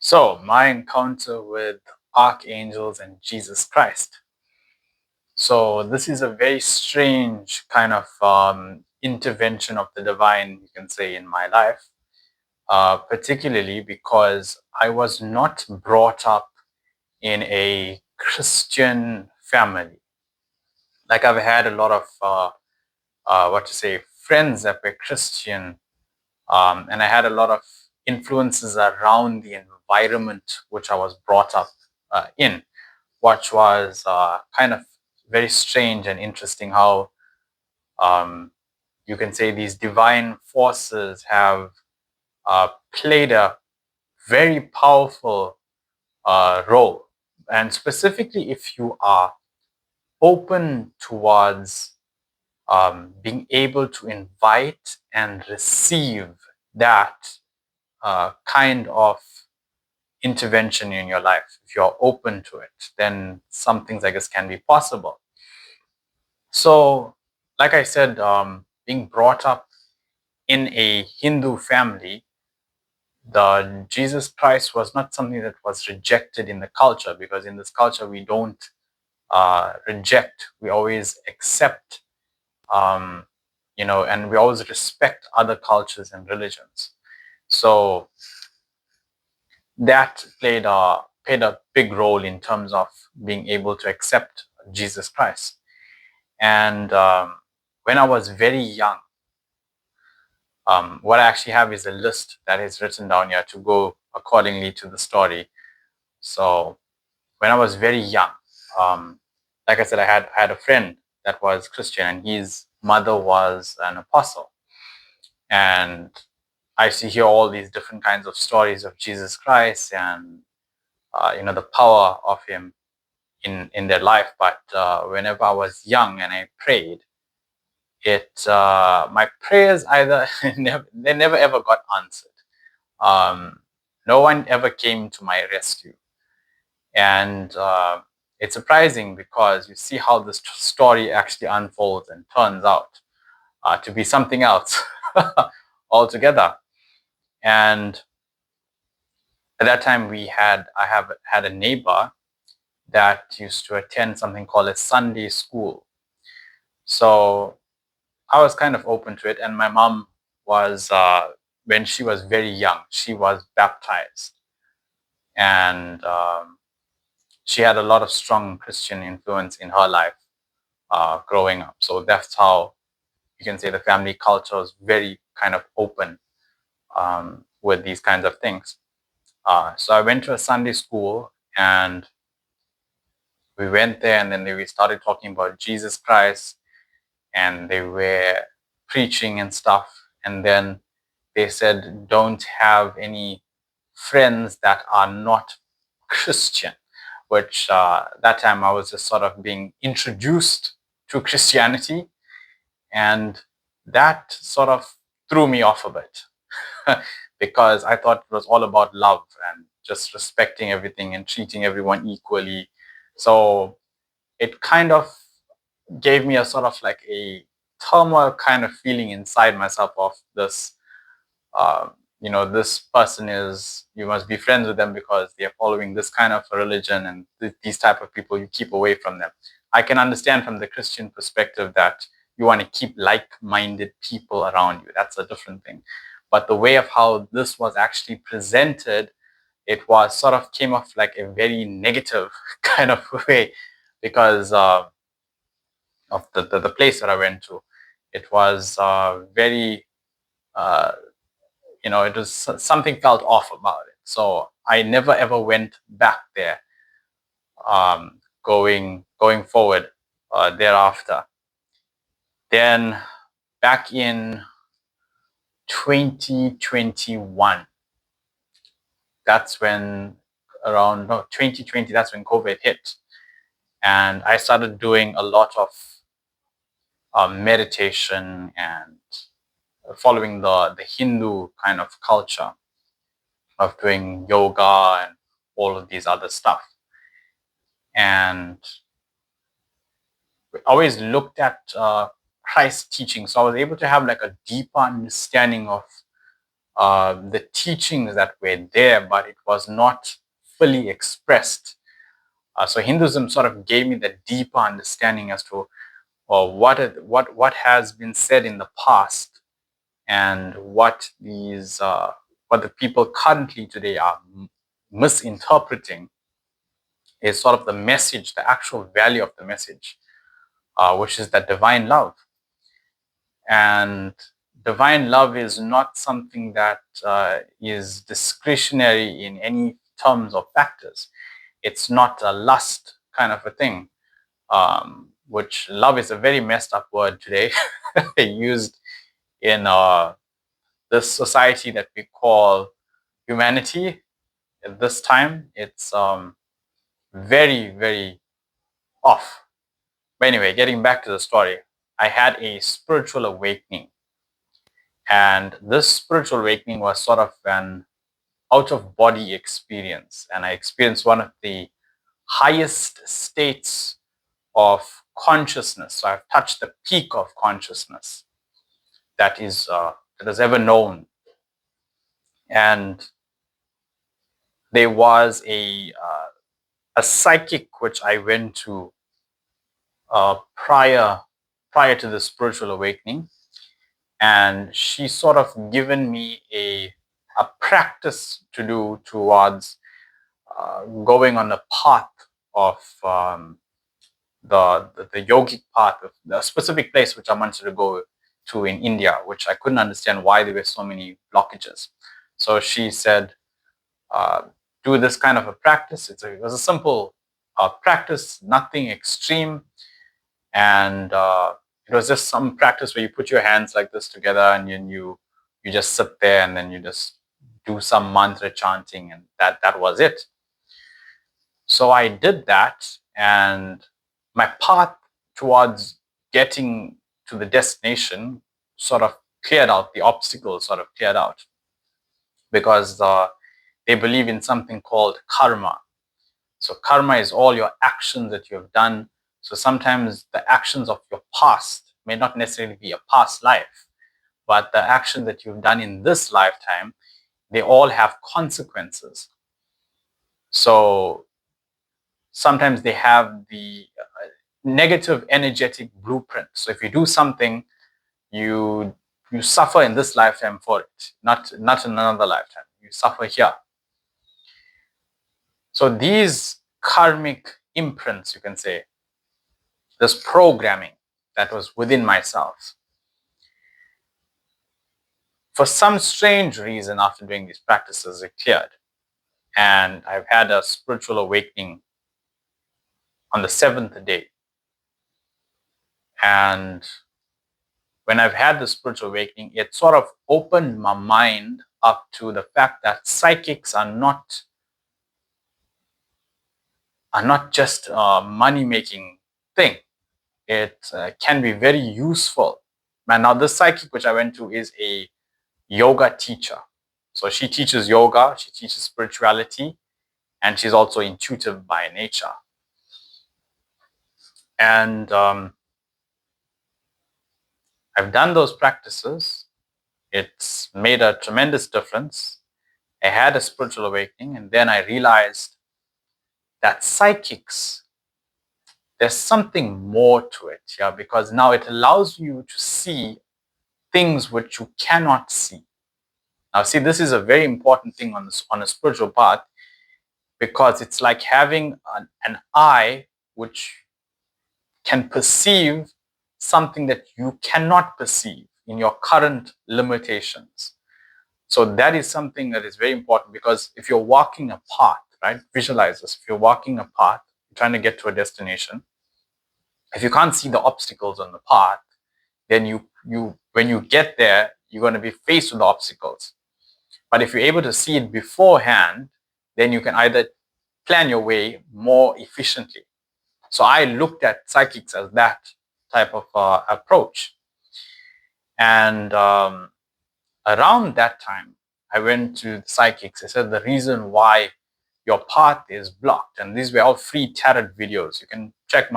So, my encounter with Archangels and Jesus Christ. So, this is a very strange kind of intervention of the divine, you can say, in my life, particularly because I was not brought up in a Christian family. Like, I've had a lot of, friends that were Christian, and I had a lot of influences around the environment which I was brought up in, which was kind of very strange and interesting how um, you can say these divine forces have played a very powerful role. And specifically, if you are open towards being able to invite and receive that kind of intervention in your life, if you're open to it, then some things, I guess, can be possible. So, like I said, being brought up in a Hindu family, the Jesus Christ was not something that was rejected in the culture, because in this culture we don't reject, we always accept, um, and we always respect other cultures and religions. So that played a big role in terms of being able to accept Jesus Christ. And when I was very young, what I actually have is a list that is written down here to go accordingly to the story. So when I was very young, like I said, I had a friend that was Christian, and his mother was an apostle. And I used to hear all these different kinds of stories of Jesus Christ and the power of him in their life. But whenever I was young and I prayed, my prayers either they never ever got answered. No one ever came to my rescue, and it's surprising because you see how this story actually unfolds and turns out to be something else altogether. And at that time, I have had a neighbor that used to attend something called a Sunday school. So I was kind of open to it, and my mom was, when she was very young, she was baptized, and she had a lot of strong Christian influence in her life growing up. So that's how you can say the family culture was very kind of open with these kinds of things. So I went to a Sunday school, and we went there, and then we started talking about Jesus Christ, and they were preaching and stuff. And then they said, don't have any friends that are not Christian, which that time I was just sort of being introduced to Christianity. And that sort of threw me off a bit because I thought it was all about love and just respecting everything and treating everyone equally. So it kind of gave me a sort of like a turmoil kind of feeling inside myself of this, uh, this person is, you must be friends with them because they're following this kind of religion, and these type of people, you keep away from them. I can understand from the Christian perspective that you want to keep like-minded people around you. That's a different thing. But the way of how this was actually presented, it was sort of came off like a very negative kind of way, because of the place that I went to. It was very, uh, it was something felt off about it. So I never ever went back there going forward thereafter. Then back in 2021, that's when around no 2020, that's when COVID hit. And I started doing a lot of meditation and following the Hindu kind of culture of doing yoga and all of these other stuff. And I always looked at Christ's teaching. So I was able to have like a deeper understanding of the teachings that were there, but it was not fully expressed. So Hinduism sort of gave me the deeper understanding as to what has been said in the past, and what the people currently today are misinterpreting is sort of the message, the actual value of the message, which is that divine love. And divine love is not something that is discretionary in any terms or factors. It's not a lust kind of a thing, which love is a very messed up word today, used in this society that we call humanity at this time. It's very, very off. But anyway, getting back to the story, I had a spiritual awakening. And this spiritual awakening was sort of an out of body experience. And I experienced one of the highest states of consciousness. So I've touched the peak of consciousness that is ever known. And there was a psychic which I went to prior to the spiritual awakening, and she sort of given me a practice to do towards going on the path of the yogic path of the specific place which I wanted to go to in India, which I couldn't understand why there were so many blockages. So she said, do this kind of a practice. It was a simple practice, nothing extreme. And it was just some practice where you put your hands like this together, and you just sit there, and then you just do some mantra chanting, and that was it. So I did that, and my path towards getting to the destination sort of cleared out, the obstacles sort of cleared out, because they believe in something called karma. So karma is all your actions that you have done. So sometimes the actions of your past may not necessarily be a past life, but the action that you've done in this lifetime, they all have consequences. So sometimes they have the negative energetic blueprint. So if you do something, you suffer in this lifetime for it, not in another lifetime. You suffer here. So these karmic imprints, you can say, this programming that was within myself, for some strange reason, after doing these practices, it cleared. And I've had a spiritual awakening on the 7th day. And when I've had the spiritual awakening, it sort of opened my mind up to the fact that psychics are not just a money-making thing. It can be very useful. And now this psychic which I went to is a yoga teacher. So she teaches yoga, she teaches spirituality, and she's also intuitive by nature. And I've done those practices. It's made a tremendous difference. I had a spiritual awakening, and then I realized that psychics, there's something more to it, yeah, because now it allows you to see things which you cannot see. Now, see, this is a very important thing on a spiritual path, because it's like having an eye which can perceive something that you cannot perceive in your current limitations. So that is something that is very important, because if you're walking a path, right, visualize this. If you're walking a path, you're trying to get to a destination, if you can't see the obstacles on the path, then when you get there, you're going to be faced with the obstacles. But if you're able to see it beforehand, then you can either plan your way more efficiently. So I looked at psychics as that type of approach. And around that time, I went to the psychics. I said, the reason why your path is blocked, and these were all free tarot videos. You can check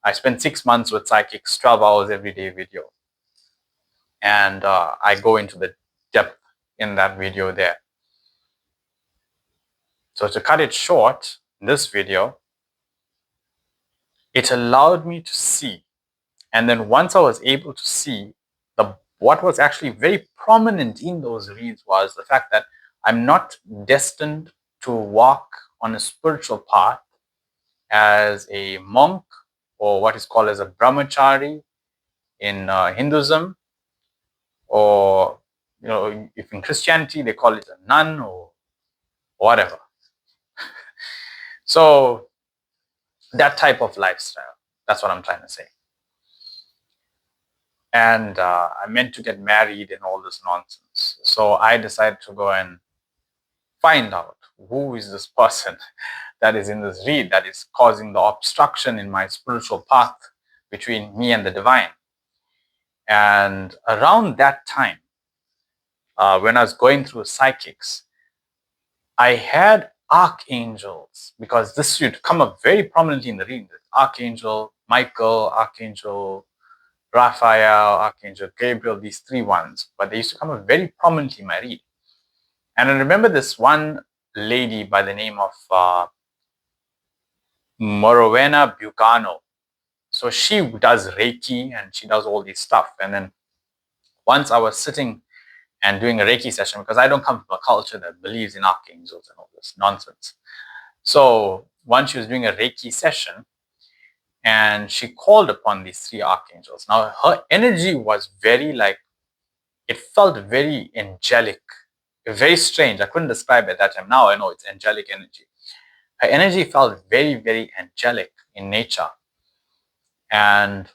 I spent 6 months with psychics, 12 hours every day video. And I go into the depth in that video there. So to cut it short, in this video, it allowed me to see. And then once I was able to see, what was actually very prominent in those reads was the fact that I'm not destined to walk on a spiritual path as a monk or what is called as a brahmachari in Hinduism, or if in Christianity they call it a nun or whatever. So that type of lifestyle, that's what I'm trying to say. And I meant to get married and all this nonsense. So I decided to go and find out who is this person that is in this read that is causing the obstruction in my spiritual path between me and the divine. And around that time, when I was going through psychics, I had archangels, because this should come up very prominently in the reading. Archangel Michael, Archangel Raphael, Archangel Gabriel, these three ones, but they used to come up very prominently in my read. And I remember this one lady by the name of Morowena Bucano. So she does Reiki and she does all this stuff. And then once I was sitting and doing a Reiki session, because I don't come from a culture that believes in archangels and all this nonsense. So once she was doing a Reiki session and she called upon these three archangels. Now her energy was very it felt very angelic, very strange. I couldn't describe it at that time. Now I know it's angelic energy. Her energy felt very, very angelic in nature. And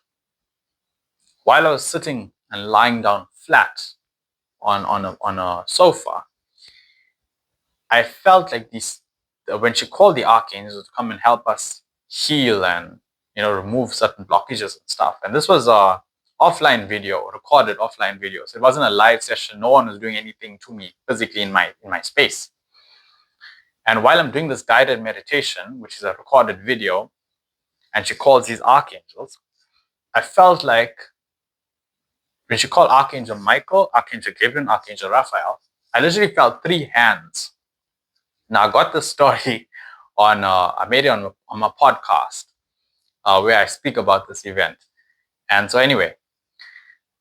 while I was sitting and lying down flat on a sofa, I felt like when she called the archangels to come and help us heal and remove certain blockages and stuff. And this was a offline video, recorded offline video. So it wasn't a live session. No one was doing anything to me physically in my space. And while I'm doing this guided meditation, which is a recorded video, and she calls these archangels, I felt like when she called Archangel Michael, Archangel Gabriel, and Archangel Raphael, I literally felt three hands. Now, I got this story I made it on my podcast where I speak about this event. And so anyway,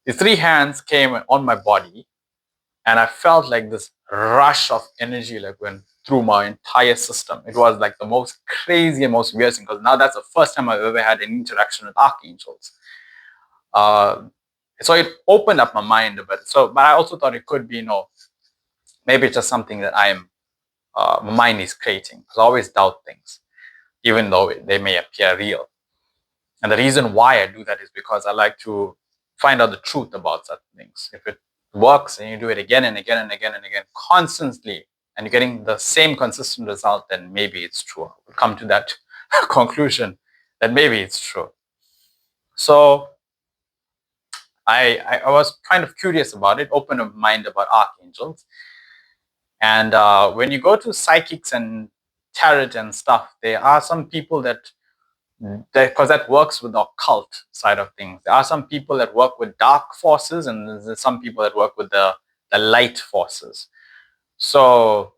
the three hands came on my body and I felt like this rush of energy went through my entire system. It was like the most crazy and most weird thing, because now that's the first time I've ever had an interaction with archangels. So it opened up my mind a bit. But I also thought it could be, maybe it's just something that my mind is creating. Because I always doubt things, even though they may appear real. And the reason why I do that is because I like to find out the truth about certain things. If it works and you do it again and again and again and again, constantly, and you're getting the same consistent result, then maybe it's true. We'll come to that conclusion that maybe it's true. So I was kind of curious about it, open of mind about archangels. And when you go to psychics and tarot and stuff, there are some people because that works with the occult side of things. There are some people that work with dark forces, and there's some people that work with the light forces. So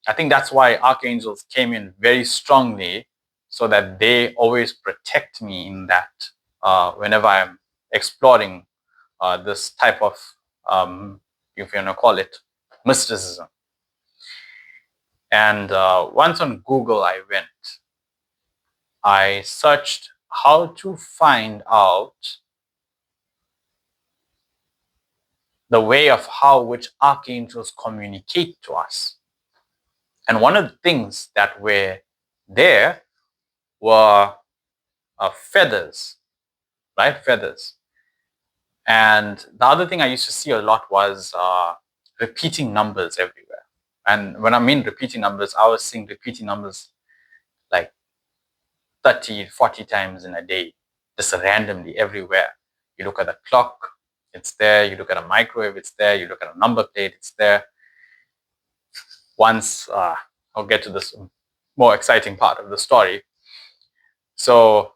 I think that's why archangels came in very strongly, so that they always protect me in that whenever I'm exploring this type of, if you want to call it, mysticism. And once on Google I searched how to find out the way of which archangels communicate to us. And one of the things that were there were feathers, right? Feathers. And the other thing I used to see a lot was repeating numbers everywhere. And when I mean repeating numbers, I was seeing repeating numbers like 30, 40 times in a day, just randomly everywhere. You look at the clock, it's there. You look at a microwave, it's there. You look at a number plate, it's there. Once, I'll get to this more exciting part of the story. So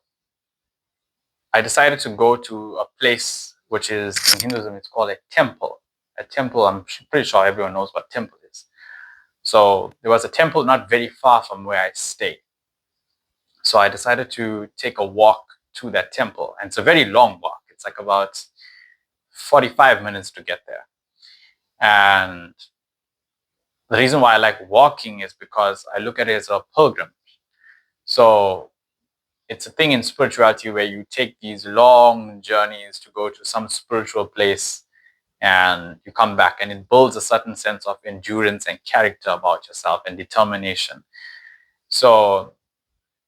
I decided to go to a place which is, in Hinduism, it's called a temple. a temple. I'm pretty sure everyone knows what temple is. So there was a temple not very far from where I stayed. So I decided to take a walk to that temple. And it's a very long walk. It's like about 45 minutes to get there. And the reason why I like walking is because I look at it as a pilgrim. So it's a thing in spirituality where you take these long journeys to go to some spiritual place and you come back, and it builds a certain sense of endurance and character about yourself and determination. So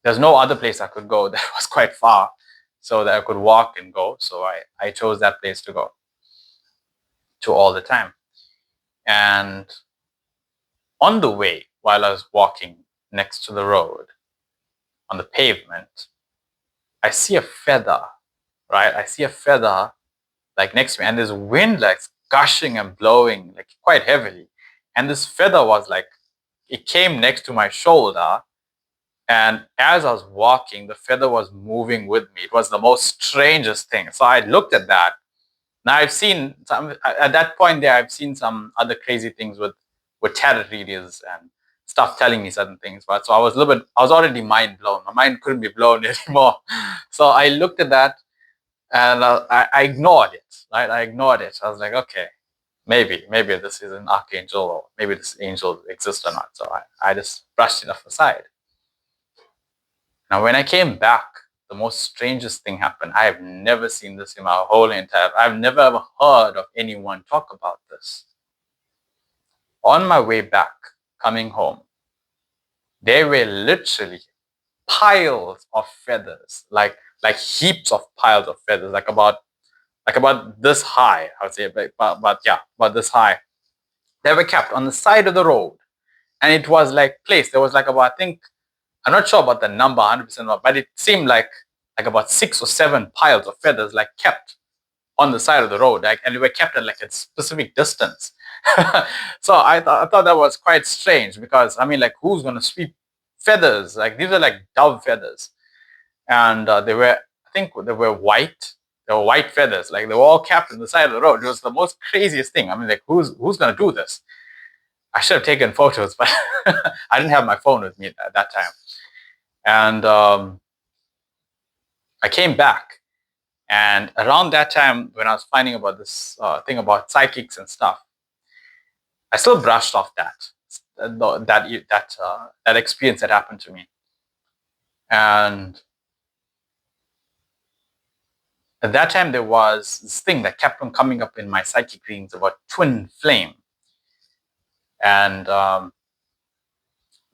there's no other place I could go that was quite far so that I could walk and go. So I chose that place to go to all the time. And on the way, while I was walking next to the road on the pavement, I see a feather, right? I see a feather like next to me, and there's wind like gushing and blowing like quite heavily. And this feather was like, it came next to my shoulder. And as I was walking, the feather was moving with me. It was the most strangest thing. So I looked at that. Now I've seen some, at that point there, I've seen some other crazy things with tarot readers and stuff telling me certain things. But so I was already mind blown. My mind couldn't be blown anymore. So I looked at that and I ignored it, right? I ignored it. I was like, okay, maybe this is an archangel, or maybe this angel exists or not. So I just brushed it off aside. Now, when I came back, the most strangest thing happened. I have never seen this in my whole entire. I've never ever heard of anyone talk about this. On my way back, coming home, there were literally piles of feathers, like heaps of piles of feathers, like about this high, I would say, but yeah, about this high. They were kept on the side of the road, and it was like placed. There was like about, I think, I'm not sure about the number 100%, but it seemed like about 6 or 7 piles of feathers like kept on the side of the road, like, and they were kept at like a specific distance. So I thought that was quite strange, because I mean, like, who's going to sweep feathers? Like, these are like dove feathers, and they were, I think they were white. They were white feathers, like they were all kept on the side of the road. It was the most craziest thing. I mean, like, who's going to do this? I should have taken photos, but I didn't have my phone with me at that time. And I came back, and around that time, when I was finding about this thing about psychics and stuff, I still brushed off that experience that happened to me. And at that time, there was this thing that kept on coming up in my psychic readings about twin flame. And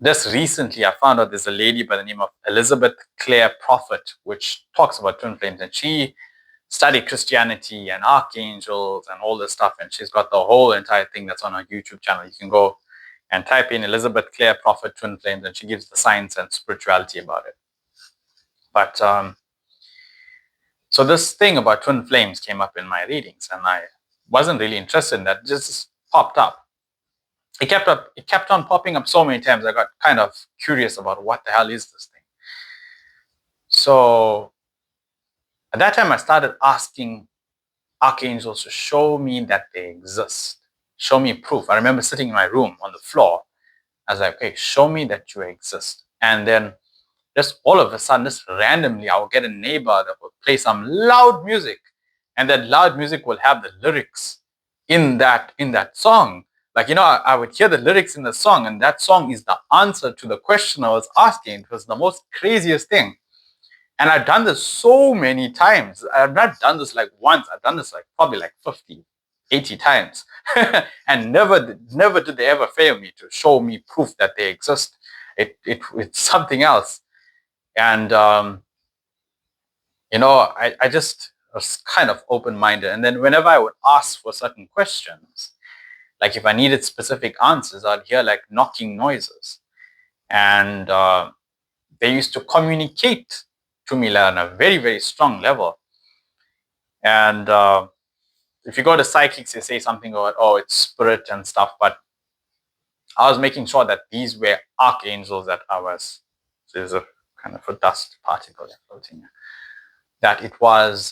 just recently, I found out there's a lady by the name of Elizabeth Clare Prophet, which talks about twin flames, and she studied Christianity and archangels and all this stuff, and she's got the whole entire thing that's on her YouTube channel. You can go and type in Elizabeth Clare Prophet twin flames, and she gives the science and spirituality about it. But so this thing about twin flames came up in my readings, and I wasn't really interested in that. It just popped up. It kept on popping up so many times. I got kind of curious about what the hell is this thing. So at that time, I started asking archangels to show me that they exist. Show me proof. I remember sitting in my room on the floor. I was like, okay, show me that you exist. And then just all of a sudden, just randomly, I would get a neighbor that would play some loud music. And that loud music will have the lyrics in that song. Like, I would hear the lyrics in the song, and that song is the answer to the question I was asking. It was the most craziest thing. And I've done this so many times. I've not done this like once. I've done this like probably like 50, 80 times. And never did they ever fail me to show me proof that they exist. It's something else. And, I just was kind of open-minded. And then whenever I would ask for certain questions, like if I needed specific answers, I'd hear like knocking noises. And they used to communicate to me on a very, very strong level. And if you go to psychics, they say something about, oh, it's spirit and stuff. But I was making sure that these were archangels that there's a kind of a dust particle floating, that it was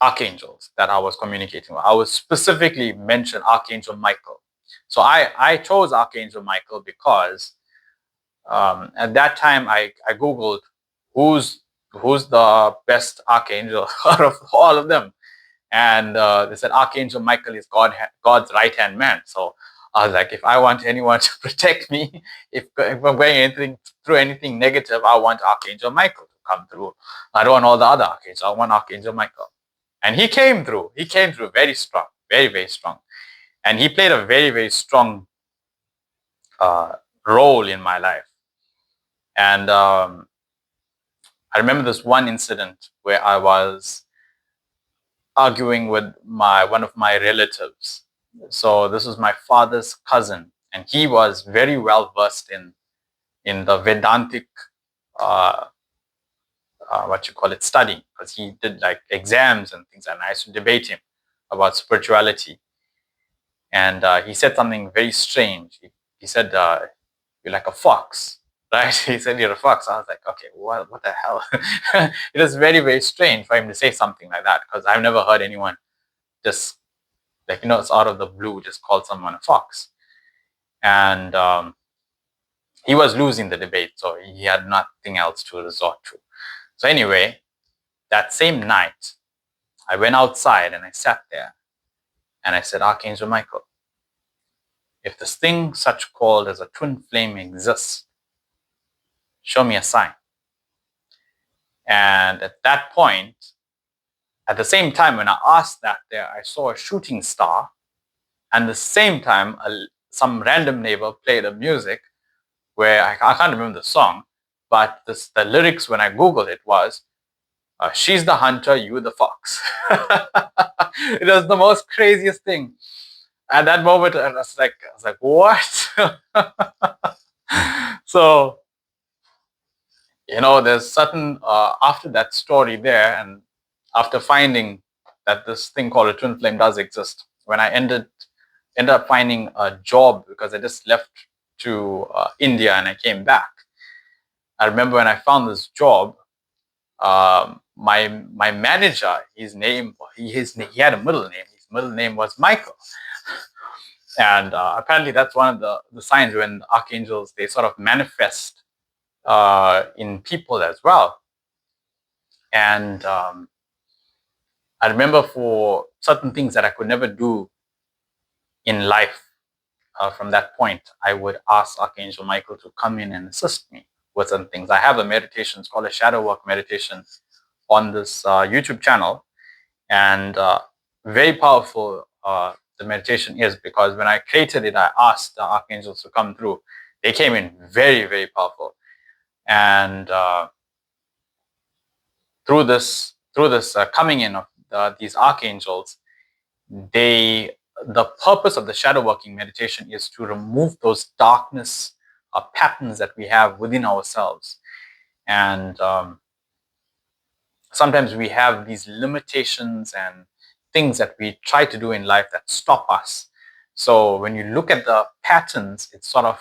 archangels that I was communicating with. I was specifically mentioned Archangel Michael. So I chose Archangel Michael because at that time I Googled who's the best archangel out of all of them. And they said Archangel Michael is God's right-hand man. So I was like, if I want anyone to protect me, if I'm going through anything negative, I want Archangel Michael to come through. I don't want all the other archangels. I want Archangel Michael. And he came through. He came through very strong, very, very strong. And he played a very, very strong role in my life. And I remember this one incident where I was arguing with one of my relatives. So this was my father's cousin, and he was very well versed in the Vedantic study, because he did like exams and things, and I used to debate him about spirituality. And he said something very strange. He said, "You're like a fox." Right? He said, "You're a fox." I was like, okay, what the hell? It was very, very strange for him to say something like that, because I've never heard anyone just, like, it's out of the blue, just call someone a fox. And he was losing the debate, so he had nothing else to resort to. So anyway, that same night, I went outside and I sat there and I said, Archangel Michael, if this thing such called as a twin flame exists, show me a sign. And at that point, at the same time, when I asked that there, I saw a shooting star. And the same time, some random neighbor played a music where I can't remember the song, but the lyrics when I Googled it was, she's the hunter, you the fox. It was the most craziest thing. At that moment, I was like, what? So, there's certain, after that story there, and after finding that this thing called a twin flame does exist, when I ended up finding a job, because I just left to India and I came back. I remember when I found this job, my manager, his name, he had a middle name. His middle name was Michael. And apparently that's one of the signs when archangels, they sort of manifest in people as well. And I remember for certain things that I could never do in life, from that point, I would ask Archangel Michael to come in and assist me with certain things. I have a meditation, it's called a shadow work meditation, on this YouTube channel. And very powerful the meditation is, because when I created it, I asked the archangels to come through. They came in very, very powerful. And through this coming in of these archangels, the purpose of the shadow working meditation is to remove those darkness patterns that we have within ourselves. And sometimes we have these limitations and things that we try to do in life that stop us. So when you look at the patterns, it's sort of,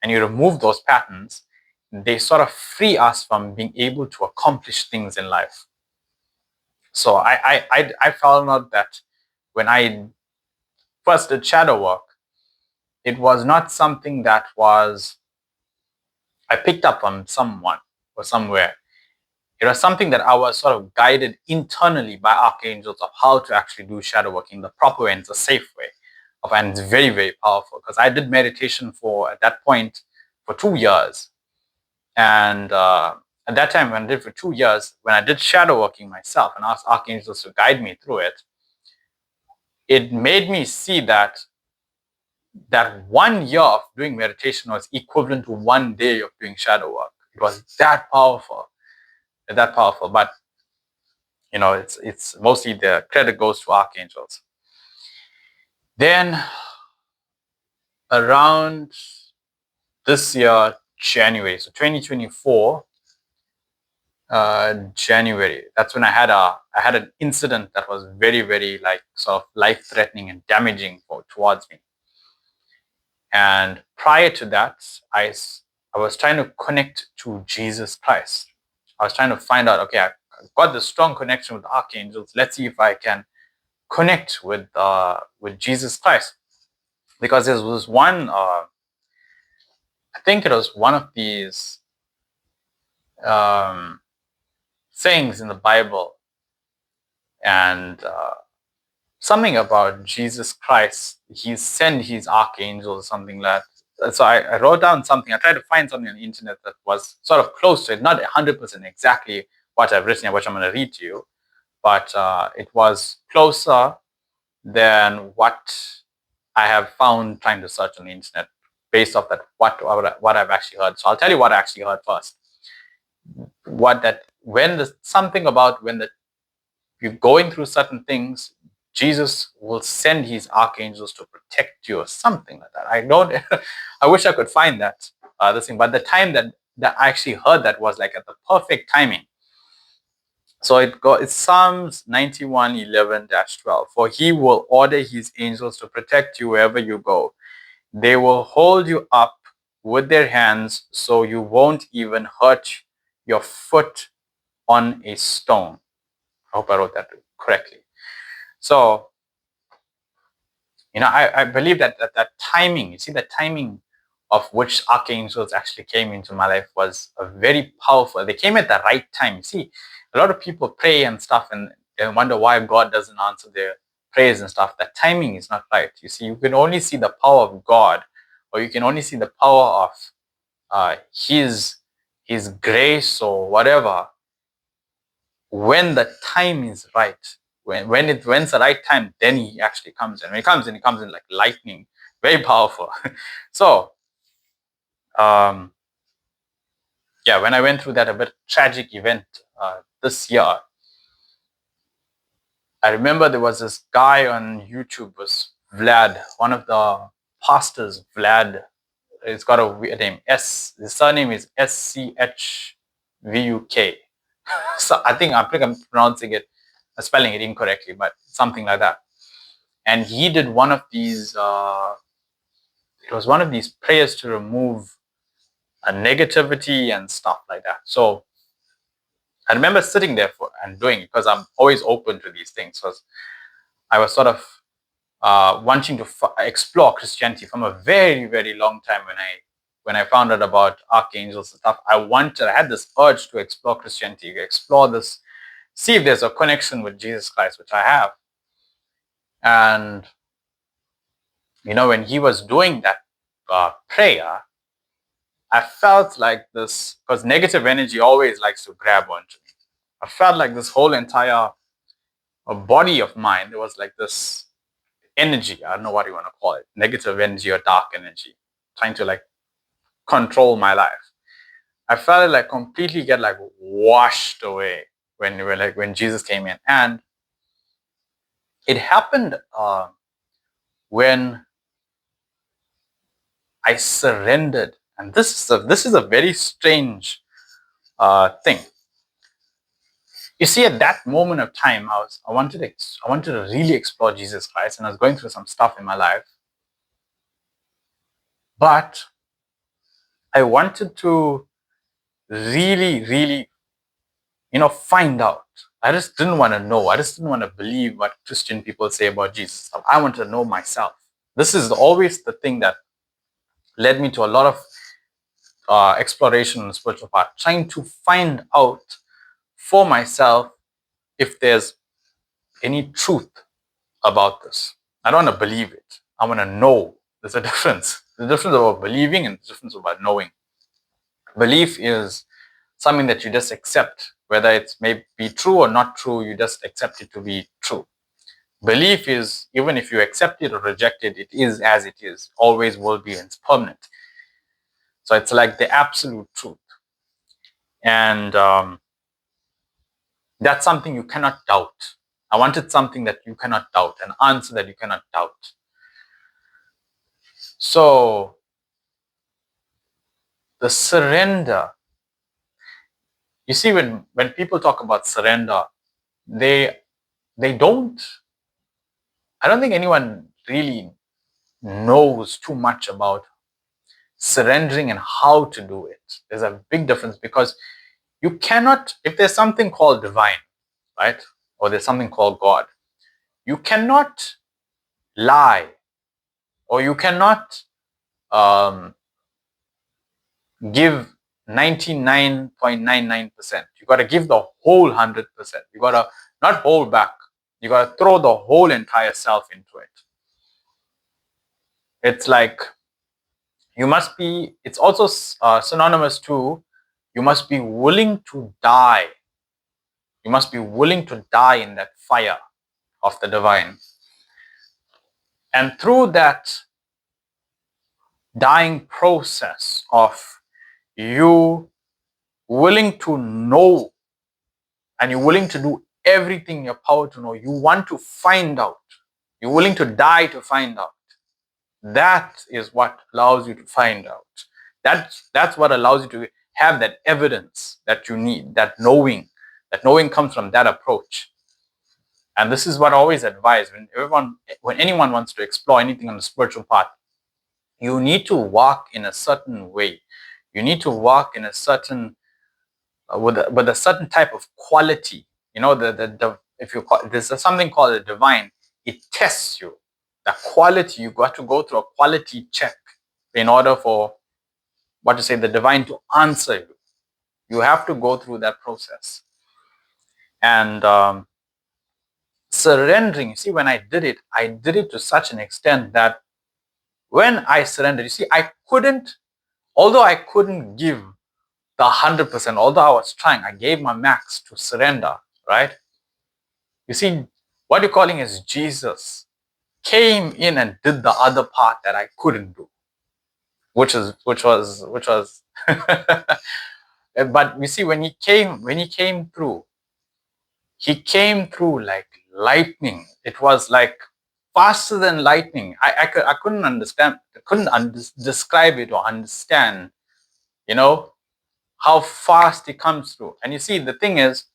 and you remove those patterns, they sort of free us from being able to accomplish things in life. So I found out that when I first did shadow work, it was not something that I picked up on someone or somewhere. It was something that I was sort of guided internally by archangels of how to actually do shadow working the proper way and the safe way. And it's very, very powerful, because I did meditation at that point, for 2 years. And at that time, when I did for 2 years, when I did shadow working myself and asked archangels to guide me through it, it made me see that 1 year of doing meditation was equivalent to 1 day of doing shadow work. It was that powerful. But it's mostly the credit goes to archangels. Then around this year, January, so 2024, January, that's when I had an incident that was very, very, like, sort of life-threatening and damaging towards me. And prior to that, I was trying to connect to Jesus Christ. I was trying to find out, okay, got this strong connection with archangels. Let's see if I can connect with Jesus Christ, because there was one. I think it was one of these um, sayings in the Bible, and something about Jesus Christ. He sent his archangels, something like that. So I wrote down something. I tried to find something on the internet that was sort of close to it, not 100% exactly what I've written, which I'm going to read to you, but it was closer than what I have found trying to search on the internet based off that what I've actually heard. So I'll tell you what I actually heard first. Something about when you're going through certain things, Jesus will send his archangels to protect you or something like that. I don't. I wish I could find that this thing, but the time that I actually heard that was like at the perfect timing. So it's Psalms 91:11-12. For he will order his angels to protect you wherever you go. They will hold you up with their hands so you won't even hurt your foot on a stone. I hope I wrote that correctly. So, I believe that timing, you see, the timing of which archangels actually came into my life was a very powerful. They came at the right time. You see, a lot of people pray and stuff and they wonder why God doesn't answer their prayers and stuff. That timing is not right. You see, you can only see the power of God, or you can only see the power of his grace or whatever when the time is right. When's the right time, then he actually comes in. When he comes in like lightning, very powerful. So, when I went through that a bit tragic event this year, I remember there was this guy on YouTube, was Vlad, one of the pastors, Vlad. It's got a weird name. His surname is SCHVUK. So I think I'm pronouncing it, spelling it incorrectly, but something like that. And he did one of these. It was one of these prayers to remove a negativity and stuff like that. So I remember sitting there and doing it because I'm always open to these things. Because I was sort of wanting to explore Christianity from a very, very long time. When I found out about archangels and stuff, I had this urge to explore Christianity, explore this, see if there's a connection with Jesus Christ, which I have. And when he was doing that prayer, I felt like this, because negative energy always likes to grab onto me. I felt like this whole entire body of mine, there was like this energy, I don't know what you want to call it, negative energy or dark energy, trying to like control my life. I felt it like completely get like washed away when Jesus came in. And it happened when I surrendered. And this is a very strange thing. You see, at that moment of time, I wanted to really explore Jesus Christ, and I was going through some stuff in my life. But I wanted to really, really, find out. I just didn't want to know. I just didn't want to believe what Christian people say about Jesus. I wanted to know myself. This is always the thing that led me to a lot of exploration on the spiritual part, trying to find out for myself if there's any truth about this. I don't want to believe it. I want to know. There's a difference. There's a difference about believing and a difference about knowing. Belief is something that you just accept, whether it may be true or not true, you just accept it to be true. Belief is, even if you accept it or reject it, it is as it is, always will be, and it's permanent. So it's like the absolute truth. And that's something you cannot doubt. I wanted something that you cannot doubt, an answer that you cannot doubt. So the surrender, you see, when people talk about surrender, they don't, I don't think anyone really knows too much about surrendering and how to do it. There's a big difference, because You cannot, if there's something called divine, right? Or there's something called God, you cannot lie, or you cannot um, give 99.99%. You got to give the whole 100%. You got to not hold back. You got to throw the whole entire self into it. It's like you must be, it's also synonymous to, you must be willing to die. You must be willing to die in that fire of the divine. And through that dying process of you willing to know, and you're willing to do everything in your power to know, you want to find out. You're willing to die to find out. That is what allows you to find out. That's what allows you to have that evidence that you need, that knowing. That knowing comes from that approach. And this is what I always advise when anyone wants to explore anything on the spiritual path. You need to walk in a certain way. You need to walk in a certain with a certain type of quality. You know, the if you call, there's something called the divine. It tests you. The quality, you got to go through a quality check in order for the divine to answer you. You have to go through that process. And surrendering, you see, when I did it to such an extent that when I surrendered, you see, although I couldn't give the 100%, although I was trying, I gave my max to surrender, right? You see, what you're calling is Jesus came in and did the other part that I couldn't do, which was but you see, when he came through, like lightning. It was like faster than lightning. I couldn't understand, describe it or understand, you know, how fast he comes through. And you see, the thing is,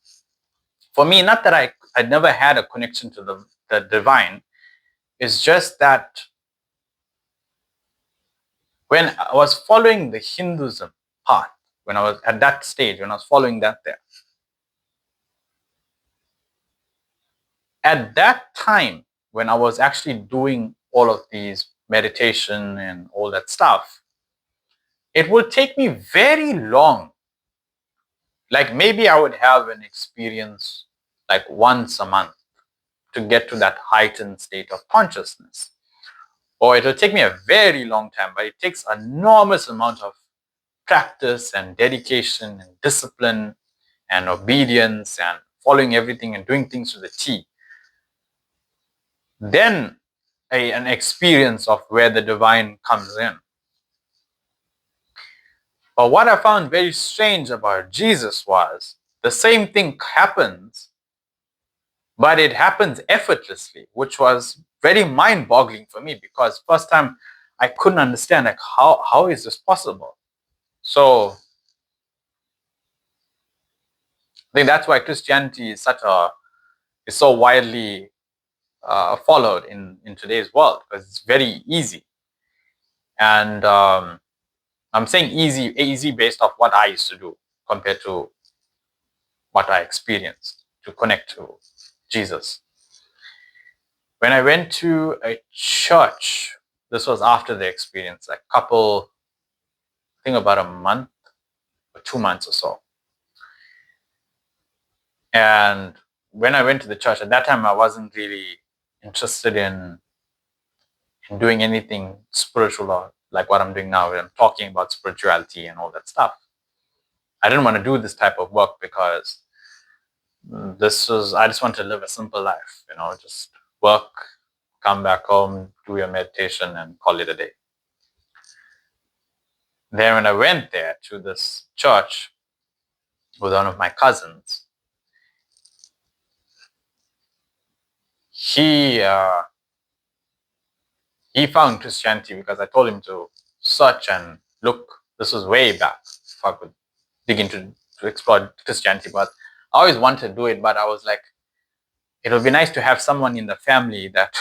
for me, not that I never had a connection to the divine. It's just that when I was following the Hinduism path, when I was at that stage, when I was following that there, at that time, when I was actually doing all of these meditation and all that stuff, it would take me very long. Like maybe I would have an experience like once a month to get to that heightened state of consciousness. Or it will take me a very long time, but it takes an enormous amount of practice and dedication and discipline and obedience and following everything and doing things to the T. Then an experience of where the divine comes in. But what I found very strange about Jesus was the same thing happens, but it happens effortlessly, which was very mind-boggling for me, because first time I couldn't understand, like, how is this possible? So I think that's why Christianity is so widely followed in today's world, because it's very easy. And I'm saying easy based off what I used to do compared to what I experienced to connect to Jesus. When I went to a church, this was after the experience, like I think about a month or 2 months or so. And when I went to the church, at that time, I wasn't really interested in doing anything spiritual or like what I'm doing now. I'm talking about spirituality and all that stuff. I didn't want to do this type of work because I just want to live a simple life, just work, come back home, do your meditation and call it a day. Then when I went there to this church with one of my cousins, he found Christianity because I told him to search and look. This was way back, if I could dig into to explore Christianity, but I always wanted to do it, but I was like, it would be nice to have someone in the family that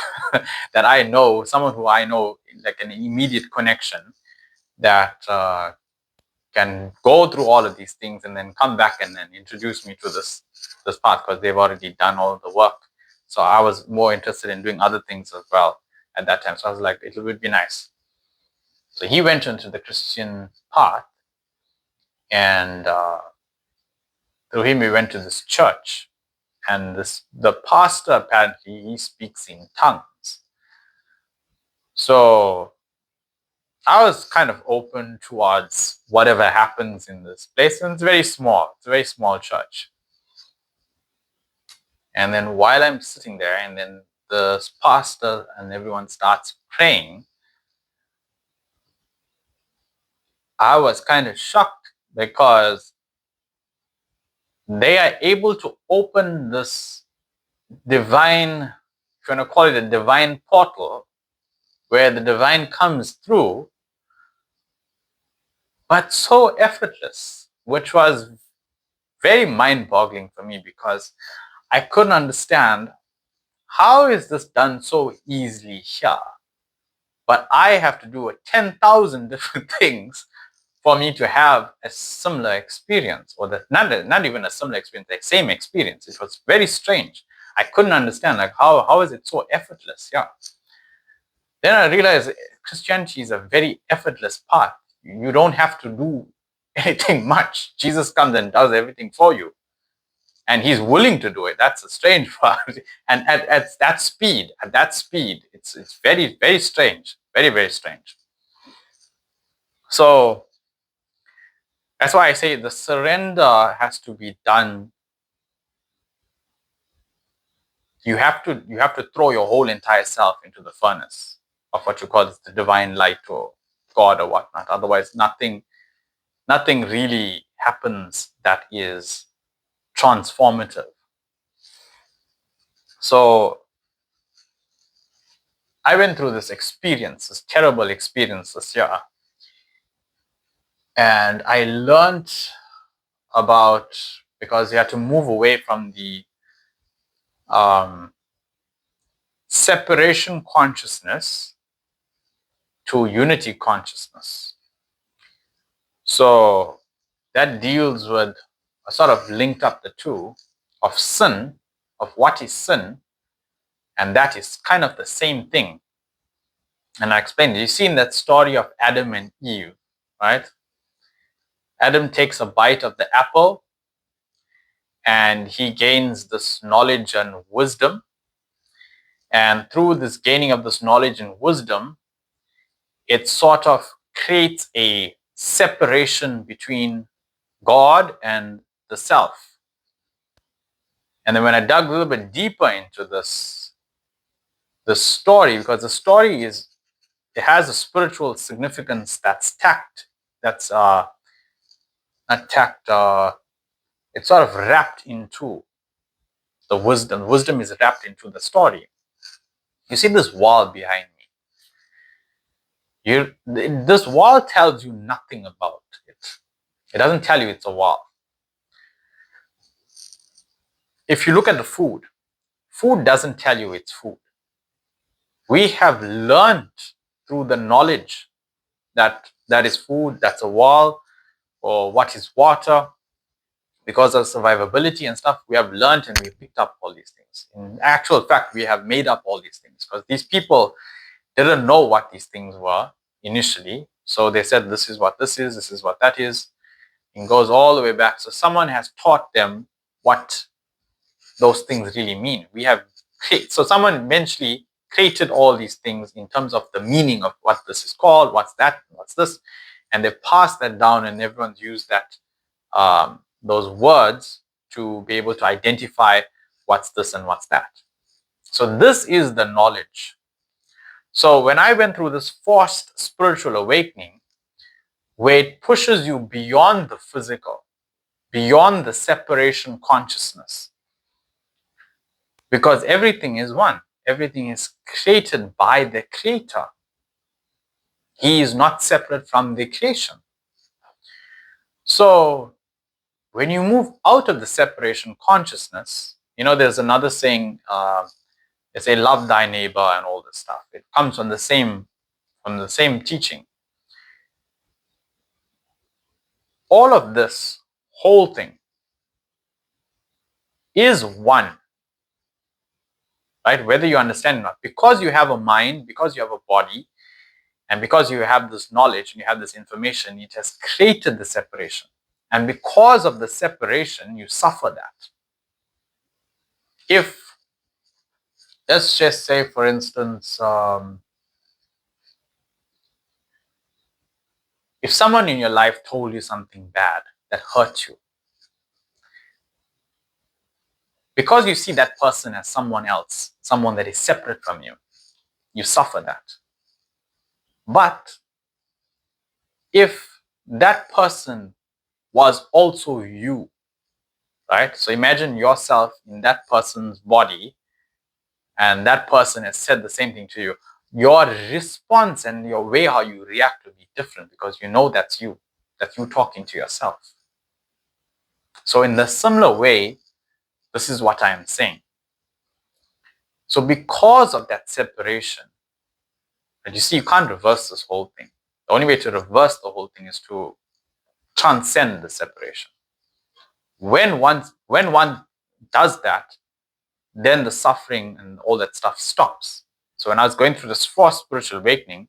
that I know, someone who I know, like an immediate connection that can go through all of these things and then come back and then introduce me to this path, because they've already done all the work. So I was more interested in doing other things as well at that time. So I was like, it would be nice. So he went into the Christian path, and through him we went to this church. And the pastor, apparently, he speaks in tongues. So I was kind of open towards whatever happens in this place. And it's very small. It's a very small church. And then while I'm sitting there, and then the pastor and everyone starts praying, I was kind of shocked, because they are able to open this divine, if you want to call it a divine portal, where the divine comes through, but so effortless, which was very mind-boggling for me, because I couldn't understand, how is this done so easily here, but I have to do 10,000 different things for me to have a similar experience, or not even a similar experience, the same experience. It was very strange. I couldn't understand, like, how is it so effortless? Yeah. Then I realized Christianity is a very effortless path. You don't have to do anything much. Jesus comes and does everything for you. And he's willing to do it. That's a strange part. And at that speed, it's very, very strange. Very, very strange. So that's why I say the surrender has to be done. You have to throw your whole entire self into the furnace of what you call the divine light or God or whatnot. Otherwise, nothing really happens that is transformative. So I went through this terrible experience this year. And I learned about, because you had to move away from the separation consciousness to unity consciousness. So that deals with, I sort of linked up the two, of sin, of what is sin, and that is kind of the same thing. And I explained, you see in that story of Adam and Eve, right? Adam takes a bite of the apple, and he gains this knowledge and wisdom. And through this gaining of this knowledge and wisdom, it sort of creates a separation between God and the self. And then when I dug a little bit deeper into this story, because the story it has a spiritual significance that's it's sort of wrapped into the wisdom. The wisdom is wrapped into the story. You see this wall behind me. This wall tells you nothing about it. It doesn't tell you it's a wall. If you look at the food doesn't tell you it's food. We have learned through the knowledge that is food, that's a wall, or what is water, because of survivability and stuff. We have learned and we picked up all these things. In actual fact, we have made up all these things, because these people didn't know what these things were initially. So they said, this is what this is what that is. It goes all the way back. So someone has taught them what those things really mean. So someone eventually created all these things in terms of the meaning of what this is called, what's that, what's this, and they passed that down, and everyone's used that those words to be able to identify what's this and what's that. So this is the knowledge. So when I went through this forced spiritual awakening, where it pushes you beyond the physical, beyond the separation consciousness, because everything is one. Everything is created by the Creator. He is not separate from the creation. So when you move out of the separation consciousness, there's another saying, they say, love thy neighbor and all this stuff. It comes from the same teaching. all of this whole thing is one, right? Whether you understand or not, because you have a mind, because you have a body, and because you have this knowledge and you have this information, it has created the separation. And because of the separation, you suffer that. If, let's just say, for instance, if someone in your life told you something bad that hurt you, because you see that person as someone else, someone that is separate from you, you suffer that. But if that person was also you, right? So imagine yourself in that person's body, and that person has said the same thing to you. Your response and your way how you react will be different because you know that's you talking to yourself. So in the similar way, this is what I am saying. So because of that separation, and you see, you can't reverse this whole thing. The only way to reverse the whole thing is to transcend the separation. When one does that, then the suffering and all that stuff stops. So when I was going through this fourth spiritual awakening,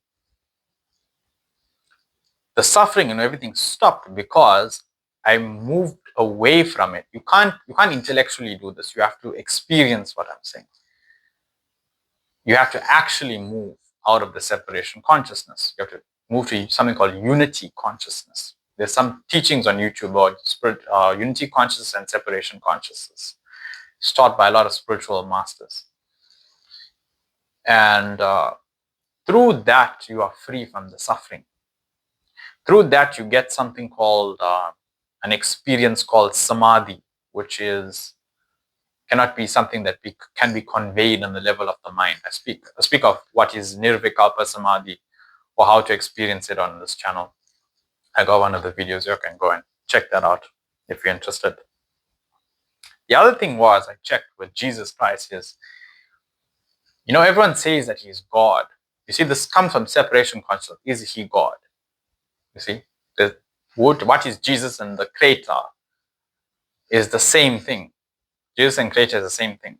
the suffering and everything stopped because I moved away from it. You can't intellectually do this. You have to experience what I'm saying. You have to actually move out of the separation consciousness. You have to move to something called unity consciousness. There's some teachings on YouTube about unity consciousness and separation consciousness. It's taught by a lot of spiritual masters. And through that, you are free from the suffering. Through that, you get something called an experience called samadhi, which cannot be something that can be conveyed on the level of the mind. I speak of what is nirvikalpa samadhi, or how to experience it on this channel. I got one of the videos. You can go and check that out if you're interested. The other thing was, I checked with Jesus Christ is, everyone says that he's God. You see, this comes from separation consciousness. Is he God? You see, what is Jesus and the Creator is the same thing. Jesus and Creator is the same thing.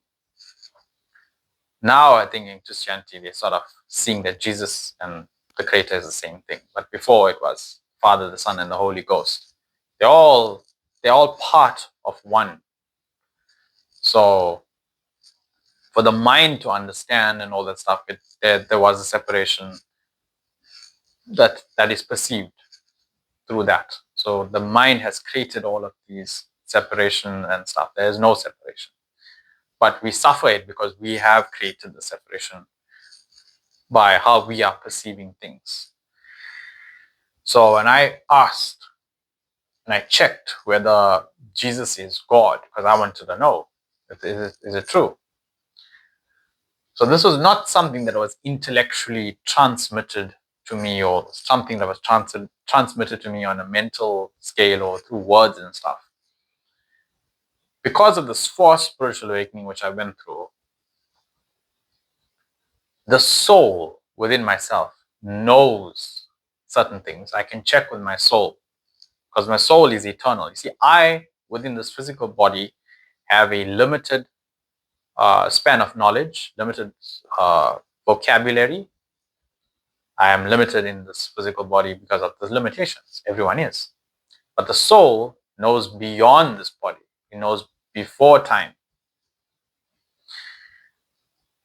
Now, I think in Christianity, they're sort of seeing that Jesus and the Creator is the same thing. But before, it was Father, the Son, and the Holy Ghost. They're all part of one. So, for the mind to understand and all that stuff, there was a separation that is perceived through that. So the mind has created all of these separation and stuff. There is no separation. But we suffer it because we have created the separation by how we are perceiving things. So when I asked and I checked whether Jesus is God, because I wanted to know, is it true? So this was not something that was intellectually transmitted to me, or something that was transmitted to me on a mental scale or through words and stuff. Because of this fourth spiritual awakening which I went through, the soul within myself knows certain things. I can check with my soul because my soul is eternal. You see, I, within this physical body, have a limited span of knowledge, limited vocabulary. I am limited in this physical body because of the limitations. Everyone is. But the soul knows beyond this body. It knows before time.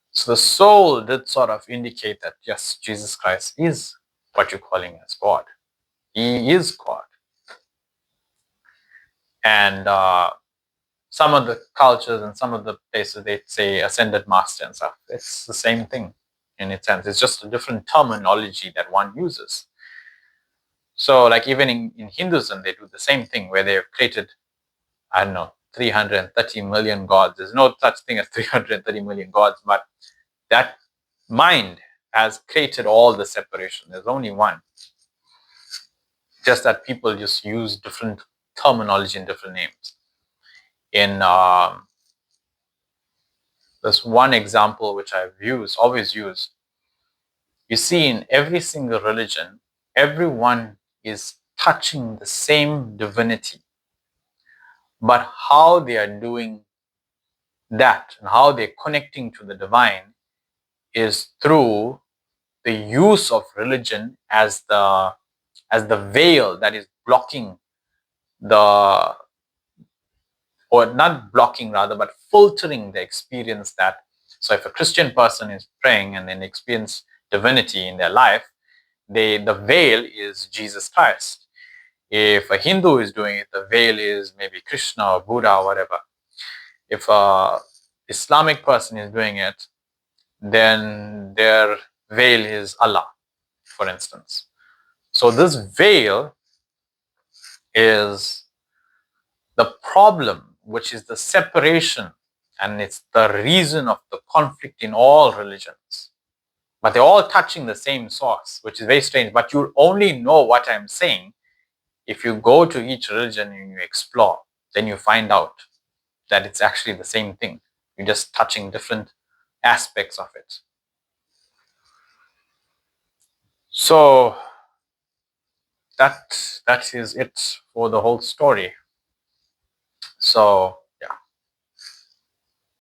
So the soul did sort of indicate that, yes, Jesus Christ is what you're calling as God. He is God. And some of the cultures and some of the places, they say ascended master and stuff. It's the same thing in its sense. It's just a different terminology that one uses. So like even in Hinduism, they do the same thing where they've created, 330 million gods. There's no such thing as 330 million gods, but that mind has created all the separation. There's only one. Just that people just use different terminology and different names. In this one example which I've always used, you see in every single religion, everyone is touching the same divinity, but how they are doing that and how they're connecting to the divine is through the use of religion as the veil that is blocking the, or not blocking rather, but filtering the experience that. So if a Christian person is praying and then experience divinity in their life, the veil is Jesus Christ. If a Hindu is doing it, the veil is maybe Krishna or Buddha or whatever. If a Islamic person is doing it, then their veil is Allah, for instance. So this veil is the problem, which is the separation, and it's the reason of the conflict in all religions. But they're all touching the same source, which is very strange. But you'll only know what I'm saying if you go to each religion and you explore. Then you find out that it's actually the same thing. You're just touching different aspects of it. So that is it for the whole story. So